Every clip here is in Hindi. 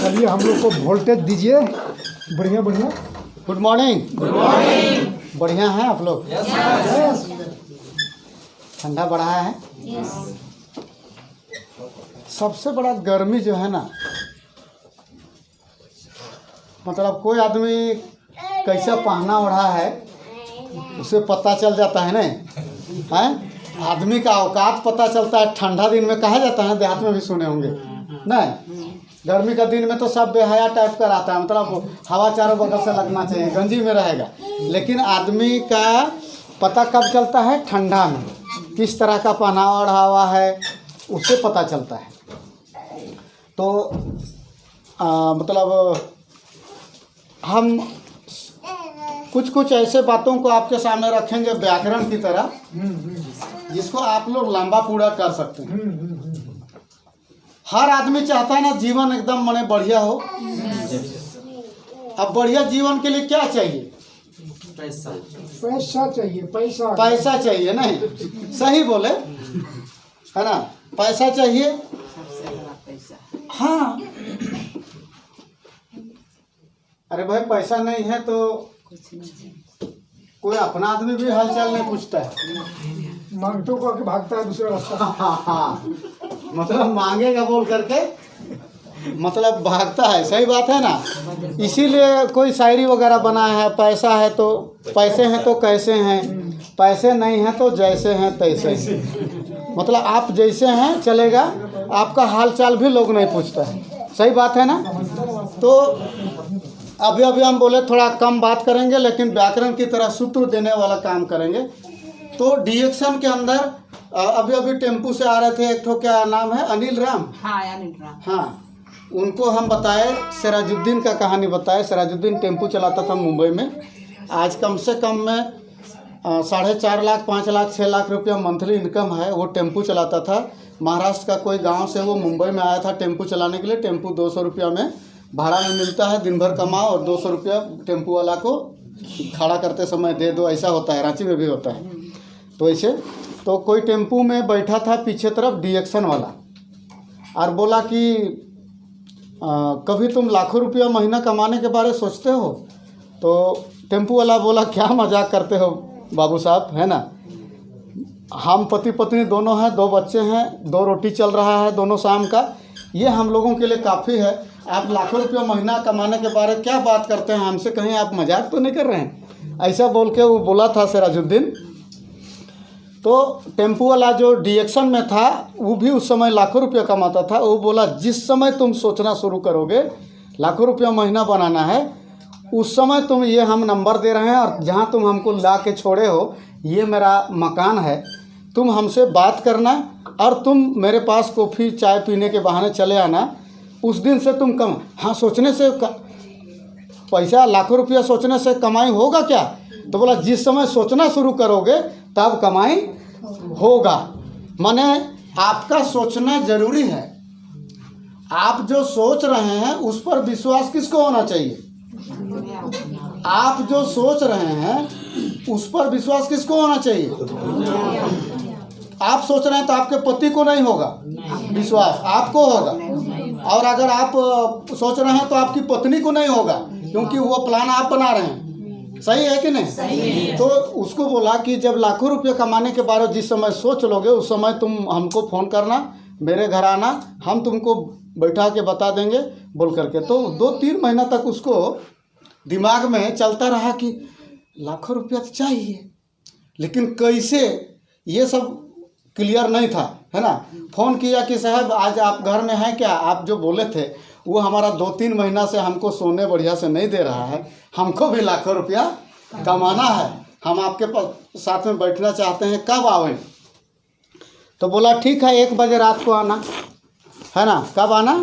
चलिए हम लोग को वोल्टेज दीजिए। बढ़िया बढ़िया। Good morning. Good morning. बढ़िया हैं आप लोग? यस। ठंडा बढ़ा है। यस। सबसे बड़ा गर्मी जो है ना, मतलब कोई आदमी कैसा पहना ओढ़ा है उसे पता चल जाता है ना। हैं? आदमी का औकात पता चलता है ठंडा दिन में। कहा जाता है, देहात में भी सुने होंगे नहीं। गर्मी का दिन में तो सब बेहया टाइप का रहता है, मतलब हवा चारों बगल से लगना चाहिए, गंजी में रहेगा। लेकिन आदमी का पता कब चलता है? ठंडा में। किस तरह का पहनावा ओढ़ावा है उससे पता चलता है। तो मतलब हम कुछ ऐसे बातों को आपके सामने रखेंगे व्याकरण की तरह, जिसको आप लोग लंबा पूरा कर सकते हैं। हर आदमी चाहता है ना जीवन एकदम मने बढ़िया हो। अब बढ़िया जीवन के लिए क्या चाहिए? पैसा चाहिए। पैसा पैसा चाहिए। नहीं, सही बोले, है ना? पैसा चाहिए। हाँ, अरे भाई पैसा नहीं है तो कोई अपना आदमी भी हालचाल नहीं पूछता है। मांगटो करके भागता है दूसरा रास्ता। हाँ, मतलब मांगेगा बोल करके मतलब भागता है। सही बात है ना? इसीलिए कोई शायरी वगैरह बना है, पैसा है तो पैसे हैं तो कैसे हैं, पैसे नहीं हैं तो जैसे हैं तैसे हैं। मतलब आप जैसे हैं चलेगा, आपका हाल चाल भी लोग नहीं पूछता है। सही बात है ना? तो अभी हम बोले थोड़ा कम बात करेंगे, लेकिन व्याकरण की तरह सूत्र देने वाला काम करेंगे। तो डिएक्शन के अंदर अभी टेम्पू से आ रहे थे, एक ठो क्या नाम है, अनिल राम। हाँ, अनिल राम। हाँ, उनको हम बताए, सिराजुद्दीन का कहानी बताए। सिराजुद्दीन टेम्पू चलाता था मुंबई में। आज कम से कम में 4.5 लाख 5 लाख 6 लाख रुपया मंथली इनकम है। वो टेम्पू चलाता था। महाराष्ट्र का कोई गांव से वो मुंबई में आया था टेम्पू चलाने के लिए। टेम्पू 200 रुपया में भाड़ा में मिलता है, दिन भर कमाओ और 200 रुपया टेम्पू वाला को खड़ा करते समय दे दो। ऐसा होता है, रांची में भी होता है। तो ऐसे तो कोई टेम्पू में बैठा था पीछे तरफ डिएक्शन वाला, और बोला कि कभी तुम लाखों रुपया महीना कमाने के बारे सोचते हो? तो टेम्पू वाला बोला, क्या मजाक करते हो बाबू साहब, है ना? हम पति पत्नी दोनों हैं, 2 बच्चे हैं, 2 रोटी चल रहा है दोनों शाम का, ये हम लोगों के लिए काफ़ी है। आप लाखों रुपया महीना कमाने के बारे क्या बात करते हैं हमसे? कहीं आप मजाक तो नहीं कर रहे हैं? ऐसा बोल के वो बोला था सिराजुद्दीन। तो टेम्पू वाला जो डिएक्शन में था वो भी उस समय लाखों रुपया कमाता था। वो बोला, जिस समय तुम सोचना शुरू करोगे लाखों रुपया महीना बनाना है, उस समय तुम ये हम नंबर दे रहे हैं, और जहाँ तुम हमको ला के छोड़े हो ये मेरा मकान है, तुम हमसे बात करना और तुम मेरे पास कॉफ़ी चाय पीने के बहाने चले आना। उस दिन से तुम कम, हाँ, सोचने से पैसा लाखों रुपया सोचने से कमाई होगा क्या? तो बोला, जिस समय सोचना शुरू करोगे तब कमाई होगा। माने आपका सोचना जरूरी है। आप जो सोच रहे हैं उस पर विश्वास किसको होना चाहिए? आप जो सोच रहे हैं उस पर विश्वास किसको होना चाहिए? आप सोच रहे हैं तो आपके पति को नहीं होगा विश्वास, आपको होगा। और अगर आप सोच रहे हैं तो आपकी पत्नी को नहीं होगा, क्योंकि वो प्लान आप बना रहे हैं। सही है कि नहीं? सही है। तो उसको बोला कि जब लाखों रुपये कमाने के बारे में जिस समय सोच लोगे उस समय तुम हमको फ़ोन करना, मेरे घर आना, हम तुमको बैठा के बता देंगे बोल करके। तो 2-3 महीना तक उसको दिमाग में चलता रहा कि लाखों रुपया तो चाहिए, लेकिन कैसे, ये सब क्लियर नहीं था, है ना? फ़ोन किया कि साहब आज आप घर में हैं क्या? आप जो बोले थे वो हमारा 2-3 महीना से हमको सोने बढ़िया से नहीं दे रहा है, हमको भी लाखों रुपया कमाना है, हम आपके पास साथ में बैठना चाहते हैं, कब आवें? तो बोला ठीक है 1 बजे रात को आना, है ना? कब आना?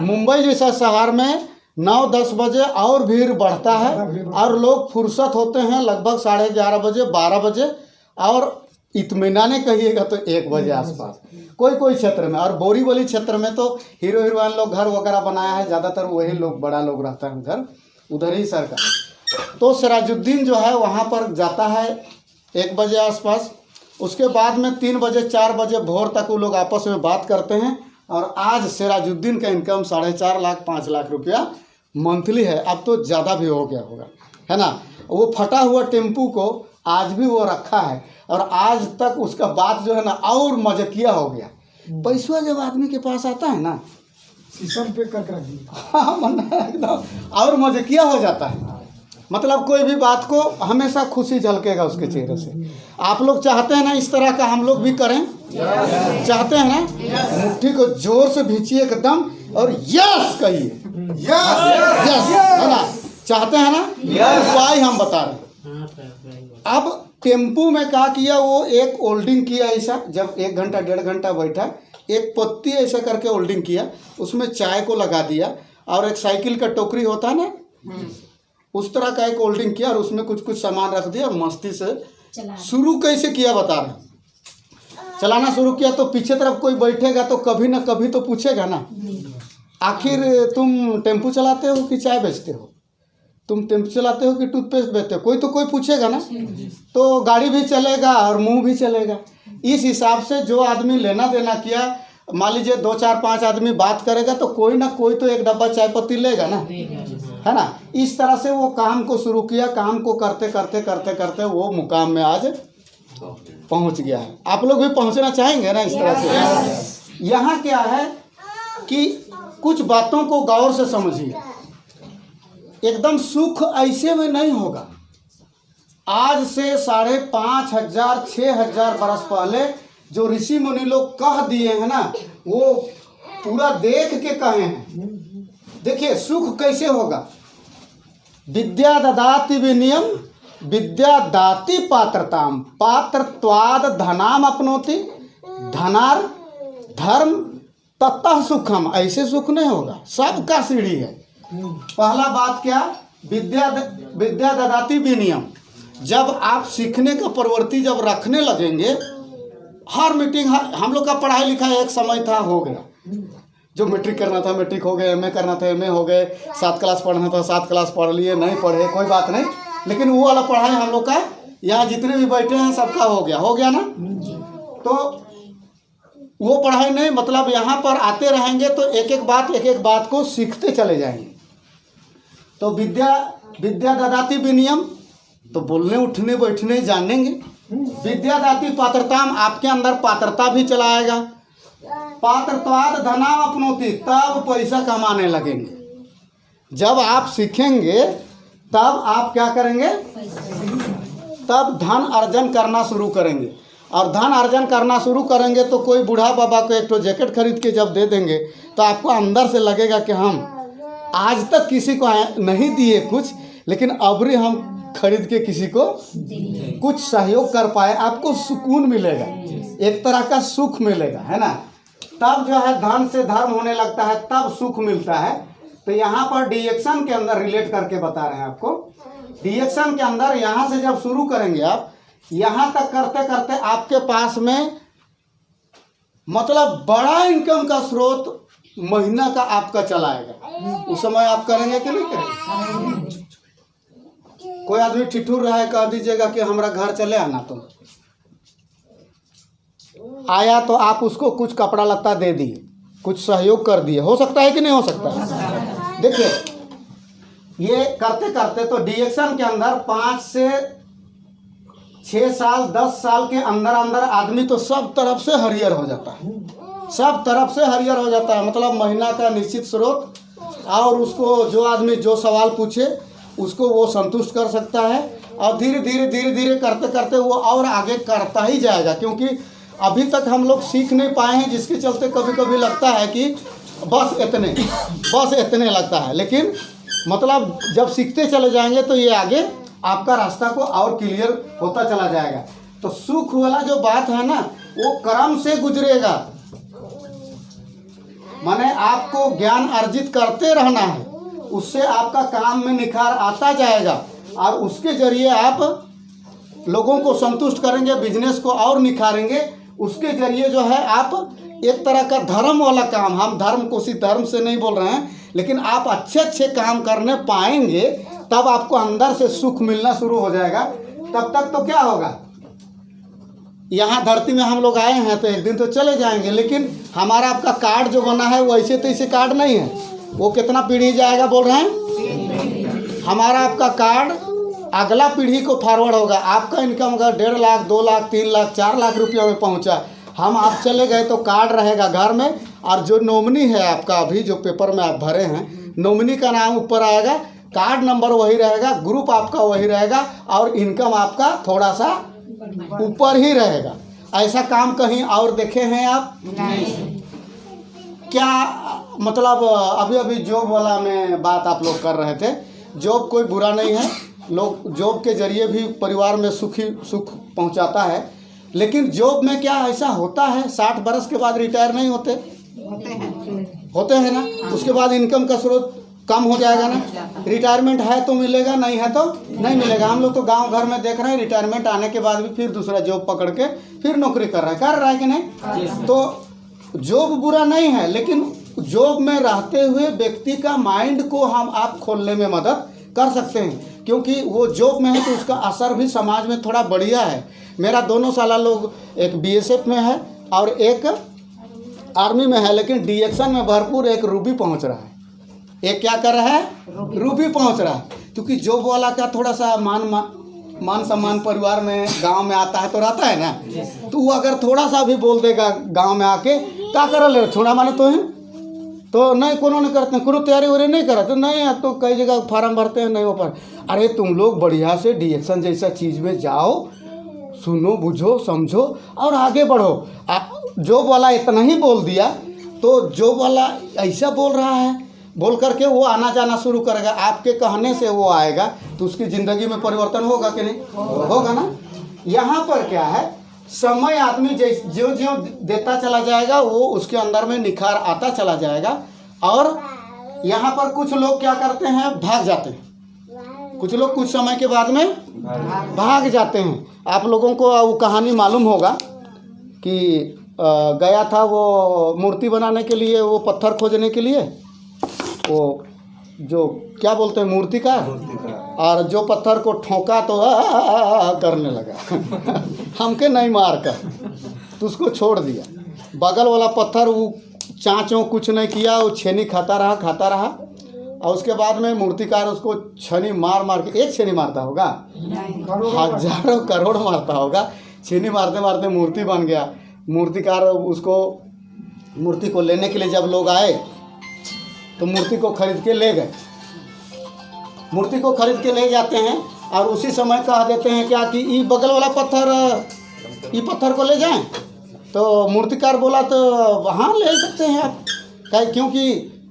मुंबई जैसा शहर में 9-10 बजे और भीड़ बढ़ता है, और लोग फुर्सत होते हैं लगभग 11:30 बजे 12 बजे, और इत्मीनाने कहिएगा तो 1 बजे आसपास कोई क्षेत्र में। और बोरीवली क्षेत्र में तो हीरो हीरोइन लोग घर वगैरह बनाया है, ज़्यादातर वही लोग, बड़ा लोग रहता है उधर, उधर ही सर का। तो सिराजुद्दीन जो है वहाँ पर जाता है 1 बजे आसपास। उसके बाद में 3 बजे 4 बजे भोर तक वो लोग आपस में बात करते हैं, और आज सिराजुद्दीन का इनकम 4.5 लाख 5 लाख रुपया मंथली है। अब तो ज़्यादा भी हो गया होगा, है ना। वो फटा हुआ टेम्पू को आज भी वो रखा है और आज तक उसका बात जो है ना और मज़किया हो गया। पैसा जब आदमी के पास आता है ना, शीशम पे कर रख दी। हाँ मन एकदम और मज़किया हो जाता है। मतलब कोई भी बात को हमेशा खुशी झलकेगा उसके चेहरे से। आप लोग चाहते हैं ना इस तरह का हम लोग भी करें? चाहते हैं ना? मुट्ठी को जोर से भींचिए एकदम और यस कहिए, यस, है ना। चाहते हैं ना? उपाय हम बता रहे हैं। अब टेम्पू में क्या किया, वो एक होल्डिंग किया ऐसा, जब 1 घंटा 1.5 घंटा बैठा, एक पत्ती ऐसा करके होल्डिंग किया, उसमें चाय को लगा दिया और एक साइकिल का टोकरी होता है ना, उस तरह का एक होल्डिंग किया और उसमें कुछ कुछ सामान रख दिया और मस्ती से शुरू कैसे किया बता रहे हैं। चलाना शुरू किया तो पीछे तरफ कोई बैठेगा तो कभी ना कभी तो पूछेगा ना, आखिर तुम टेम्पू चलाते हो कि चाय बेचते हो, तुम टेम्पू चलाते हो कि टूथपेस्ट बेचते हो, कोई तो कोई पूछेगा ना। तो गाड़ी भी चलेगा और मुंह भी चलेगा। इस हिसाब से जो आदमी लेना देना किया, मान लीजिए 2 4 5 आदमी बात करेगा तो कोई ना कोई तो एक डब्बा चाय पत्ती लेगा ना, है ना। इस तरह से वो काम को शुरू किया। काम को करते करते करते करते वो मुकाम में आज पहुंच गया है। आप लोग भी पहुंचना चाहेंगे ना इस तरह से। यहाँ क्या है कि कुछ बातों को गौर से समझिए। एकदम सुख ऐसे में नहीं होगा। आज से 5,500 6,000 बरस पहले जो ऋषि मुनि लोग कह दिए हैं ना, वो पूरा देख के कहे हैं। देखिए सुख कैसे होगा। विद्या ददाति विनियम विद्या दाति पात्रताम पात्रत्वाद धनाम अपनोति धनार धर्म ततः सुखम। ऐसे सुख नहीं होगा, सबका सीढ़ी है। पहला बात क्या, विद्या ददाति विनियम। जब आप सीखने का प्रवृत्ति जब रखने लगेंगे, हर मीटिंग, हम लोग का पढ़ाई लिखाई एक समय था, हो गया। जो मैट्रिक करना था मैट्रिक हो गए, एमए करना था एमए हो गए, 7 क्लास पढ़ना था 7 क्लास पढ़ लिए, नहीं पढ़े कोई बात नहीं, लेकिन वो वाला पढ़ाई हम लोग का यहाँ जितने भी बैठे हैं सबका हो गया ना। तो वो पढ़ाई नहीं, मतलब यहाँ पर आते रहेंगे तो एक एक बात को सीखते चले जाएंगे। तो विद्या ददाति विनियम, तो बोलने उठने बैठने जानेंगे। विद्या दाति पात्रताम, आपके अंदर पात्रता भी चलाएगा। पात्रत्वाद धनाम अपनोति, तब पैसा कमाने लगेंगे। जब आप सीखेंगे तब आप क्या करेंगे, तब धन अर्जन करना शुरू करेंगे। और धन अर्जन करना शुरू करेंगे तो कोई बूढ़ा बाबा को एक तो जैकेट खरीद के जब दे देंगे तो आपको अंदर से लगेगा कि हम आज तक किसी को नहीं दिए कुछ, लेकिन अबरी हम खरीद के किसी को कुछ सहयोग कर पाए। आपको सुकून मिलेगा, एक तरह का सुख मिलेगा, है ना। तब जो है धन से धर्म होने लगता है, तब सुख मिलता है। तो यहाँ पर डिएक्शन के अंदर रिलेट करके बता रहे हैं आपको। डिएक्शन के अंदर यहाँ से जब शुरू करेंगे आप, यहाँ तक करते करते आपके पास में मतलब बड़ा इनकम का स्रोत महीना का आपका चलाएगा। उस समय आप करेंगे कि नहीं करेंगे? कोई आदमी ठिठुर रहा है, कह दीजिएगा कि हमारा घर चले आना, तुम आया तो आप उसको कुछ कपड़ा लत्ता दे दिए, कुछ सहयोग कर दिए, हो सकता है कि नहीं हो सकता है? देखिए ये करते करते तो डिएक्शन के अंदर 5 से 6 साल 10 साल के अंदर अंदर आदमी तो सब तरफ से हरियर हो जाता है, सब तरफ से हरियर हो जाता है। मतलब महीना का निश्चित स्रोत, और उसको जो आदमी जो सवाल पूछे उसको वो संतुष्ट कर सकता है। और धीरे धीरे करते करते वो और आगे करता ही जाएगा, क्योंकि अभी तक हम लोग सीख नहीं पाए हैं, जिसके चलते कभी कभी लगता है कि बस इतने लगता है। लेकिन मतलब जब सीखते चले जाएंगे तो ये आगे आपका रास्ता को और क्लियर होता चला जाएगा। तो सुख वाला जो बात है ना, वो कर्म से गुजरेगा। माने आपको ज्ञान अर्जित करते रहना है, उससे आपका काम में निखार आता जाएगा और उसके जरिए आप लोगों को संतुष्ट करेंगे, बिजनेस को और निखारेंगे। उसके जरिए जो है आप एक तरह का धर्म वाला काम, हम धर्म को सिर्फ धर्म से नहीं बोल रहे हैं, लेकिन आप अच्छे काम करने पाएंगे, तब आपको अंदर से सुख मिलना शुरू हो जाएगा। तब तक तो क्या होगा, यहाँ धरती में हम लोग आए हैं तो एक दिन तो चले जाएंगे, लेकिन हमारा आपका कार्ड जो बना है वो ऐसे तैसे कार्ड नहीं है। वो कितना पीढ़ी जाएगा बोल रहे हैं? हमारा आपका कार्ड अगला पीढ़ी को फॉरवर्ड होगा। आपका इनकम अगर 1.5 लाख 2 लाख 3 लाख 4 लाख रुपया में पहुंचा, हम आप चले गए तो कार्ड रहेगा घर में, और जो नॉमिनी है आपका अभी जो पेपर में आप भरे हैं, नॉमिनी का नाम ऊपर आएगा, कार्ड नंबर वही रहेगा, ग्रुप आपका वही रहेगा, और इनकम आपका थोड़ा सा ऊपर ही रहेगा। ऐसा काम कहीं और देखे हैं आप? क्या मतलब अभी अभी जॉब वाला में बात आप लोग कर रहे थे। जॉब कोई बुरा नहीं है, लोग जॉब के जरिए भी परिवार में सुख पहुंचाता है, लेकिन जॉब में क्या ऐसा होता है 60 बरस के बाद रिटायर नहीं होते? होते हैं ना। उसके बाद इनकम का स्रोत कम हो जाएगा ना। रिटायरमेंट है तो मिलेगा, नहीं है तो नहीं मिलेगा। हम लोग तो गांव घर में देख रहे हैं, रिटायरमेंट आने के बाद भी फिर दूसरा जॉब पकड़ के फिर नौकरी कर रहा है कि नहीं? तो जॉब बुरा नहीं है, लेकिन जॉब में रहते हुए व्यक्ति का माइंड को हम आप खोलने में मदद कर सकते हैं, क्योंकि वो जॉब में है तो उसका असर भी समाज में थोड़ा बढ़िया है। मेरा दोनों साला लोग, एक बीएसएफ में है और एक आर्मी में है, लेकिन डिएक्शन में भरपूर एक रूबी पहुंच रहा है। एक क्या कर रहा है? रूबी पहुंच रहा है, क्योंकि जॉब वाला का थोड़ा सा मान सम्मान परिवार में गांव में आता है तो रहता है ना। तो वो अगर थोड़ा सा भी बोल देगा गांव में आके, क्या कर ले छोड़ा माने तो नहीं, कोनो नहीं करते हैं, कोनो तैयारी वैयारी नहीं करा तो नहीं, अब तो कई जगह फार्म भरते हैं नहीं हो पर। अरे तुम लोग बढ़िया से डिएक्शन जैसा चीज़ में जाओ, सुनो बुझो समझो और आगे बढ़ो। जॉब वाला इतना ही बोल दिया तो जॉब वाला ऐसा बोल रहा है, बोल करके वो आना जाना शुरू करेगा। आपके कहने से वो आएगा तो उसकी ज़िंदगी में परिवर्तन होगा कि नहीं? होगा ना। यहाँ पर क्या है, समय आदमी ज्यों ज्यों देता चला जाएगा वो उसके अंदर में निखार आता चला जाएगा। और यहाँ पर कुछ लोग क्या करते हैं, भाग जाते हैं। कुछ लोग कुछ समय के बाद में भाग जाते हैं। आप लोगों को वो कहानी मालूम होगा कि गया था वो मूर्ति बनाने के लिए, वो पत्थर खोजने के लिए, वो जो क्या बोलते हैं मूर्तिकार, और जो पत्थर को ठोका तो करने लगा हमके नहीं मार कर, तो उसको छोड़ दिया। बगल वाला पत्थर वो चाँचों कुछ नहीं किया, वो छेनी खाता रहा। और उसके बाद में मूर्तिकार उसको छेनी मार के, एक छेनी मारता होगा, हजारों करोड़ मारता होगा। छेनी मारते मारते मूर्ति बन गया। मूर्तिकार उसको, मूर्ति को लेने के लिए जब लोग आए तो मूर्ति को खरीद के ले गए। मूर्ति को खरीद के ले जाते हैं और उसी समय कह देते हैं क्या कि ये बगल वाला पत्थर को ले जाएं। तो मूर्तिकार बोला तो हाँ ले सकते हैं आप, क्योंकि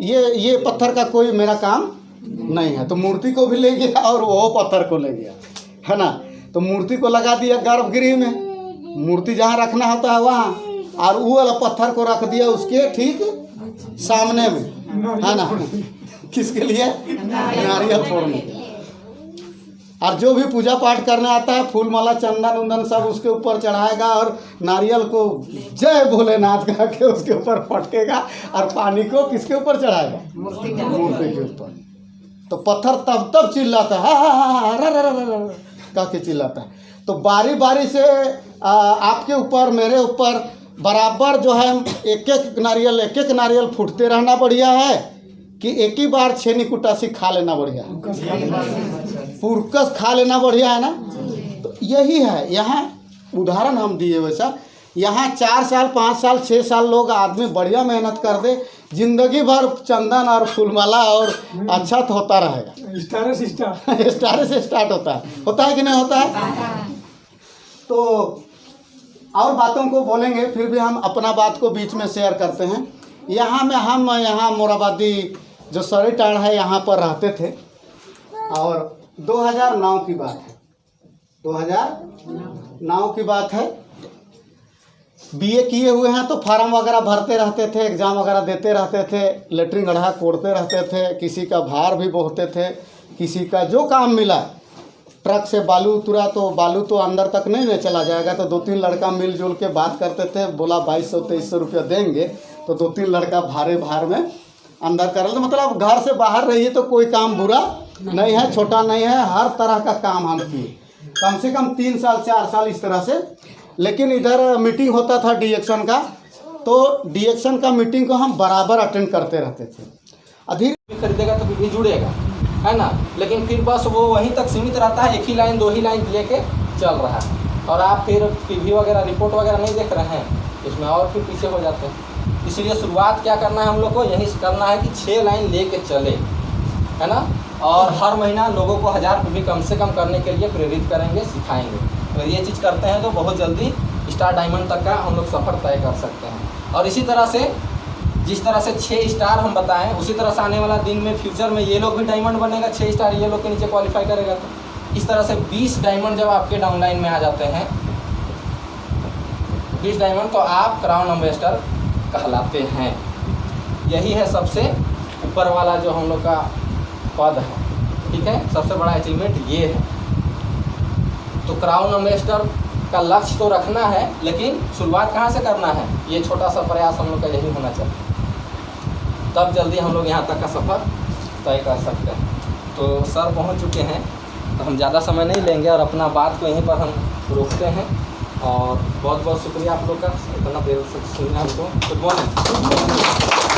ये पत्थर का कोई मेरा काम नहीं है। तो मूर्ति को भी ले गया और वो पत्थर को ले गया, है ना। तो मूर्ति को लगा दिया गर्भगृह में, मूर्ति जहाँ रखना होता है वहाँ, और वो वाला पत्थर को रख दिया उसके ठीक सामने में, है ना। किसके लिए? नारियल फोड़ने के लिए। और जो भी पूजा पाठ करने आता है, फूल माला चंदन उंदन सब उसके ऊपर चढ़ाएगा और नारियल को जय भोलेनाथ कह के उसके ऊपर फटकेगा, और पानी को किसके ऊपर चढ़ाएगा? मूर्ति के ऊपर। तो पत्थर तब चिल्लाता है, कह के चिल्लाता है। तो बारी बारी से आपके ऊपर मेरे ऊपर बराबर जो है एक एक नारियल फूटते रहना बढ़िया है कि एक ही बार छेनी कुटासी खा लेना बढ़िया है, पुरकस खा लेना बढ़िया है ना। तो यही है, यहाँ उदाहरण हम दिए वैसा। यहाँ 4 साल 5 साल 6 साल लोग आदमी बढ़िया मेहनत कर दे, जिंदगी भर चंदन और फूलमाला और अच्छा तो होता रहेगा। स्टार से स्टार्ट होता है कि नहीं होता है। तो और बातों को बोलेंगे, फिर भी हम अपना बात को बीच में शेयर करते हैं। हम यहाँ मोराबादी जो सरे टाड़ है यहाँ पर रहते थे, और 2009 की बात है, 2009 की बात है। बीए किए हुए हैं तो फार्म वगैरह भरते रहते थे, एग्ज़ाम वगैरह देते रहते थे, लेटरिन गड्ढा कोड़ते रहते थे, किसी का भार भी बोहते थे, किसी का जो काम मिला। ट्रक से बालू उतरा तो बालू तो अंदर तक नहीं ले चला जाएगा, तो 2-3 लड़का मिलजुल के बात करते थे, बोला 2200-2300 रुपया देंगे, तो 2-3 लड़का भार में अंदर कर ले। मतलब घर से बाहर रहिए तो कोई काम बुरा नहीं है, छोटा नहीं है, हर तरह का काम हम किए। कम से कम 3 साल 4 साल इस तरह से लेकिन इधर मीटिंग होता था डीएक्शन का, तो डीएक्शन का मीटिंग को हम बराबर अटेंड करते रहते थे। अधीर खरीदेगा तो भी जुड़ेगा, है ना, लेकिन फिर बस वो वहीं तक सीमित रहता है, एक ही लाइन 2 ही लाइन लेके चल रहा है, और आप फिर टीवी वगैरह रिपोर्ट वगैरह नहीं देख रहे हैं, इसमें और फिर पीछे हो जाते हैं। इसलिए शुरुआत क्या करना है हम लोग को, यही करना है कि 6 लाइन लेके चले, है ना, और हर महीना लोगों को 1000 रुपये भी कम से कम करने के लिए प्रेरित करेंगे, सिखाएंगे। अगर ये चीज़ करते हैं तो बहुत जल्दी स्टार डायमंड तक का हम लोग सफ़र तय कर सकते हैं। और इसी तरह से जिस तरह से 6 स्टार हम बताएं, उसी तरह से आने वाला दिन में फ्यूचर में ये लोग भी डायमंड बनेगा, 6 स्टार ये लोग के नीचे क्वालिफाई करेगा, तो इस तरह से 20 डायमंड जब आपके डाउनलाइन में आ जाते हैं, 20 डायमंड, तो आप क्राउन एम्बेसडर कहलाते हैं। यही है सबसे ऊपर वाला जो हम लोग का पद है, ठीक है, सबसे बड़ा अचीवमेंट ये है। तो क्राउन एम्बेसडर का लक्ष्य तो रखना है, लेकिन शुरुआत कहाँ से करना है, ये छोटा सा प्रयास हम लोग का यही होना चाहिए, तब जल्दी हम लोग यहाँ तक का सफ़र तय कर सकते हैं। तो सर पहुँच चुके हैं, तो हम ज़्यादा समय नहीं लेंगे और अपना बात को यहीं पर हम रोकते हैं। और बहुत बहुत शुक्रिया आप लोग का, इतना देर से सुनने हमको। Good morning.